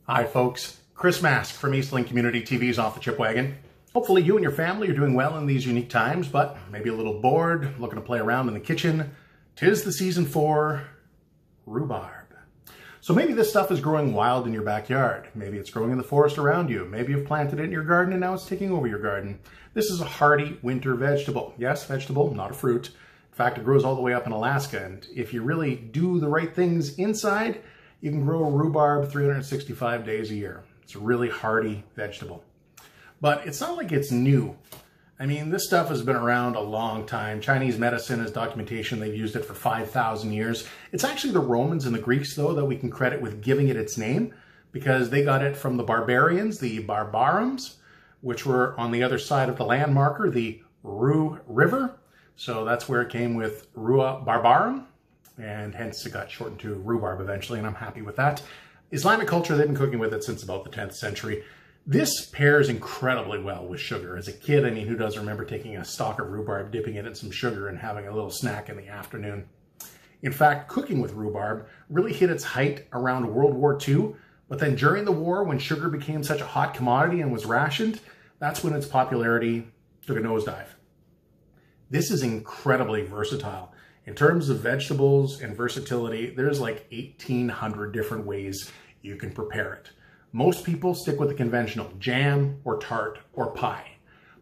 Hi folks, Chris Mask from Eastlink Community TV's off the Chip Wagon. Hopefully you and your family are doing well in these unique times, but maybe a little bored, looking to play around in the kitchen. 'Tis the season for rhubarb. So maybe this stuff is growing wild in your backyard. Maybe it's growing in the forest around you. Maybe you've planted it in your garden and now it's taking over your garden. This is a hardy winter vegetable. Yes, vegetable, not a fruit. In fact, it grows all the way up in Alaska, and if you really do the right things inside, you can grow rhubarb 365 days a year. It's a really hardy vegetable. But it's not like it's new. I mean, this stuff has been around a long time. Chinese medicine has documentation. They've used it for 5,000 years. It's actually the Romans and the Greeks, though, that we can credit with giving it its name, because they got it from the barbarians, the barbarums, which were on the other side of the land marker, the Rue River. So that's where it came with Rua barbarum, and hence it got shortened to rhubarb eventually, and I'm happy with that. Islamic culture, they've been cooking with it since about the 10th century. This pairs incredibly well with sugar. As a kid, I mean, who does remember taking a stalk of rhubarb, dipping it in some sugar, and having a little snack in the afternoon? In fact, cooking with rhubarb really hit its height around World War II, but then during the war, when sugar became such a hot commodity and was rationed, that's when its popularity took a nosedive. This is incredibly versatile. In terms of vegetables and versatility, there's like 1,800 different ways you can prepare it. Most people stick with the conventional jam or tart or pie,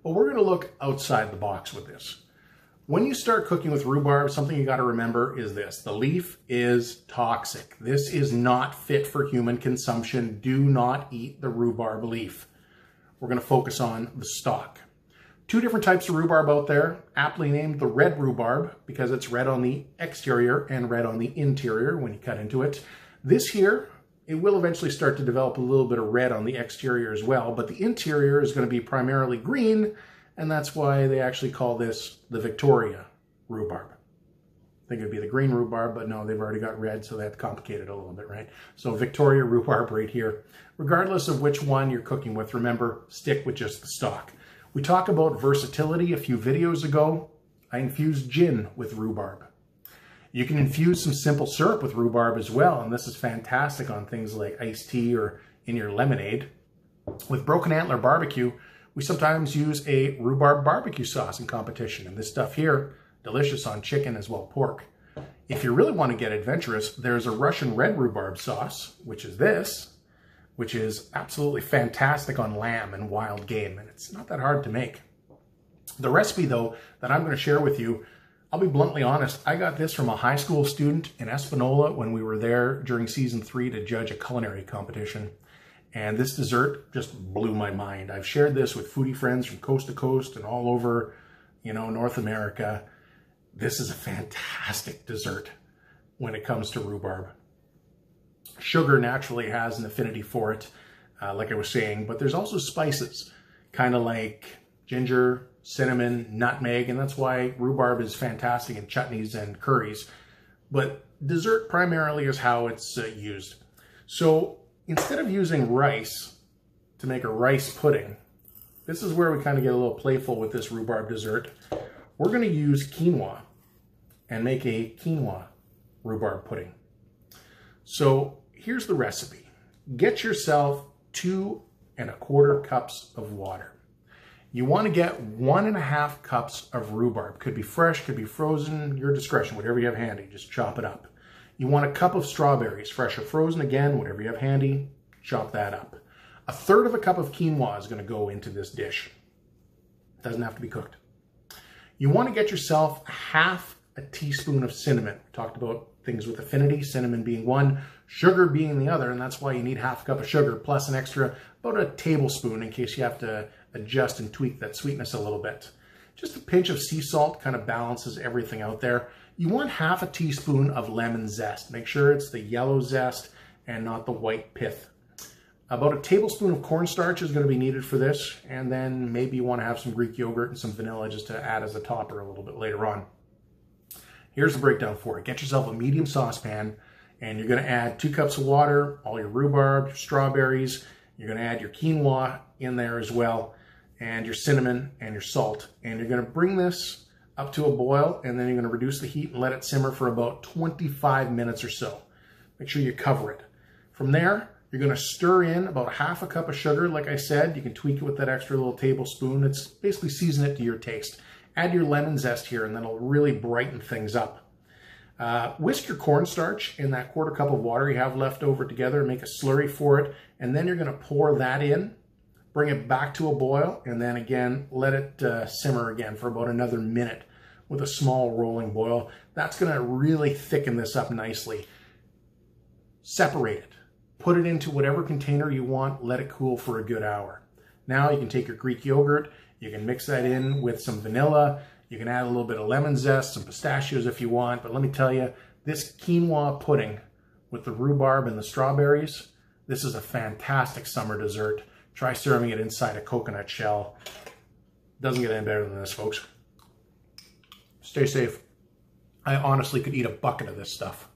but we're gonna look outside the box with this. When you start cooking with rhubarb, something you gotta remember is this: the leaf is toxic. This is not fit for human consumption. Do not eat the rhubarb leaf. We're gonna focus on the stalk. Two different types of rhubarb out there, aptly named the red rhubarb because it's red on the exterior and red on the interior when you cut into it. This here, it will eventually start to develop a little bit of red on the exterior as well, but the interior is going to be primarily green, and that's why they actually call this the Victoria rhubarb. I think it'd be the green rhubarb, but no, they've already got red, so they have to complicate it a little bit, right? So Victoria rhubarb right here. Regardless of which one you're cooking with, remember, stick with just the stalk. We talked about versatility a few videos ago. I infused gin with rhubarb. You can infuse some simple syrup with rhubarb as well, and this is fantastic on things like iced tea or in your lemonade. With Broken Antler Barbecue, we sometimes use a rhubarb barbecue sauce in competition, and this stuff here, delicious on chicken as well pork. If you really want to get adventurous, there's a Russian red rhubarb sauce, which is this, which is absolutely fantastic on lamb and wild game, and it's not that hard to make. The recipe, though, that I'm going to share with you, I'll be bluntly honest, I got this from a high school student in Espanola when we were there during season 3 to judge a culinary competition, and this dessert just blew my mind. I've shared this with foodie friends from coast to coast and all over, North America. This is a fantastic dessert when it comes to rhubarb. Sugar naturally has an affinity for it, like I was saying, but there's also spices, kind of like ginger, cinnamon, nutmeg, and that's why rhubarb is fantastic in chutneys and curries. But dessert primarily is how it's used. So instead of using rice to make a rice pudding, this is where we kind of get a little playful with this rhubarb dessert. We're going to use quinoa and make a quinoa rhubarb pudding. So here's the recipe. Get yourself 2¼ cups of water. You want to get 1½ cups of rhubarb. Could be fresh, could be frozen, your discretion, whatever you have handy, just chop it up. You want a cup of strawberries, fresh or frozen, again, whatever you have handy, chop that up. 1/3 cup of quinoa is going to go into this dish. It doesn't have to be cooked. You want to get yourself 1/2 teaspoon of cinnamon. We talked about things with affinity, cinnamon being one, sugar being the other, and that's why you need 1/2 cup of sugar plus an extra, about a tablespoon in case you have to adjust and tweak that sweetness a little bit. Just a pinch of sea salt kind of balances everything out there. You want 1/2 teaspoon of lemon zest. Make sure it's the yellow zest and not the white pith. About a tablespoon of cornstarch is going to be needed for this, and then maybe you want to have some Greek yogurt and some vanilla just to add as a topper a little bit later on. Here's the breakdown for it. Get yourself a medium saucepan, and you're going to add 2 cups of water, all your rhubarb, your strawberries. You're going to add your quinoa in there as well, and your cinnamon and your salt. And you're going to bring this up to a boil, and then you're going to reduce the heat and let it simmer for about 25 minutes or so. Make sure you cover it. From there, You're going to stir in about half a cup of sugar. Like I said, you can tweak it with that extra little tablespoon. It's basically season it to your taste. Add your lemon zest here, and then it'll really brighten things up. Whisk your cornstarch in that quarter cup of water you have left over together, make a slurry for it, and then you're going to pour that in, bring it back to a boil, and then again, let it simmer again for about another minute with a small rolling boil. That's going to really thicken this up nicely. Separate it. Put it into whatever container you want, let it cool for a good hour. Now you can take your Greek yogurt, you can mix that in with some vanilla, you can add a little bit of lemon zest, some pistachios if you want, but let me tell you, this quinoa pudding with the rhubarb and the strawberries, this is a fantastic summer dessert. Try serving it inside a coconut shell. Doesn't get any better than this, folks. Stay safe. I honestly could eat a bucket of this stuff.